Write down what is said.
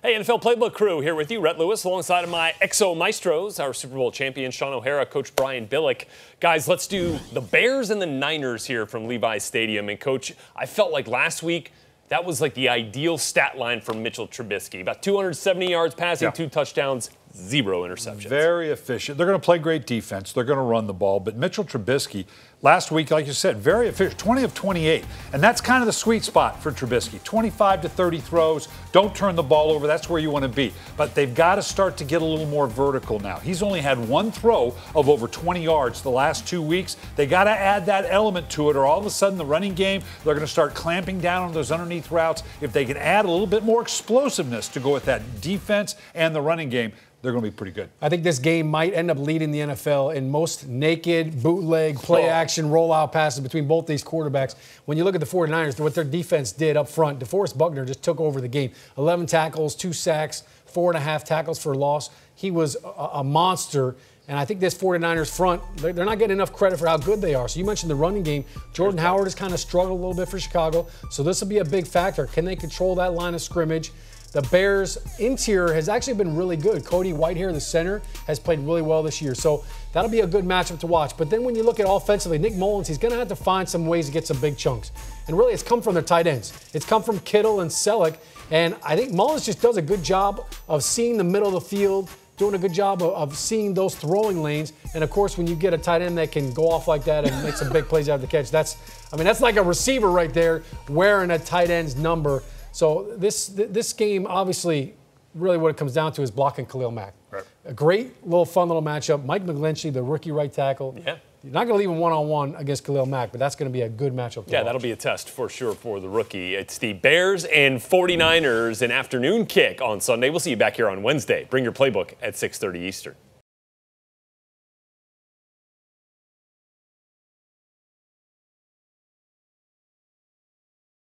Hey, NFL Playbook crew here with you. Rhett Lewis alongside of my Exo Maestros, our Super Bowl champion, Sean O'Hara, Coach Brian Billick. Guys, let's do the Bears and the Niners here from Levi's Stadium. And, Coach, I felt like last week that was like the ideal stat line for Mitchell Trubisky. About 270 yards passing, 2 touchdowns, 0 interceptions. Very efficient. They're going to play great defense. They're going to run the ball. But Mitchell Trubisky, last week, like you said, very efficient, 20 of 28. And that's kind of the sweet spot for Trubisky. 25 to 30 throws. Don't turn the ball over. That's where you want to be. But they've got to start to get a little more vertical now. He's only had 1 throw of over 20 yards the last 2 weeks. They got to add that element to it, or all of a sudden the running game, they're going to start clamping down on those underneath routes. If they can add a little bit more explosiveness to go with that defense and the running game, they're going to be pretty good. I think this game might end up leading the NFL in most naked, bootleg, play-action, rollout passes between both these quarterbacks. When you look at the 49ers, what their defense did up front, DeForest Buckner just took over the game. 11 tackles, 2 sacks, 4.5 tackles for loss. He was a monster. And I think this 49ers front, they're not getting enough credit for how good they are. So you mentioned the running game. Jordan Howard has kind of struggled a little bit for Chicago. So this will be a big factor. Can they control that line of scrimmage? The Bears' interior has actually been really good. Cody Whitehair, the center, has played really well this year. So that'll be a good matchup to watch. But then when you look at offensively, Nick Mullins, he's going to have to find some ways to get some big chunks. And really, it's come from their tight ends. It's come from Kittle and Selleck. And I think Mullins just does a good job of seeing the middle of the field, doing a good job of seeing those throwing lanes. And, of course, when you get a tight end that can go off like that and make some big plays out of the catch, that's like a receiver right there wearing a tight end's number. So this game, obviously, really what it comes down to is blocking Khalil Mack. Right. A great little fun matchup. Mike McGlinchey, the rookie right tackle. Yeah. You're not going to leave him one-on-one against Khalil Mack, but that's going to be a good matchup to watch. That'll be a test for sure for the rookie. It's the Bears and 49ers, an afternoon kick on Sunday. We'll see you back here on Wednesday. Bring your playbook at 6:30 Eastern.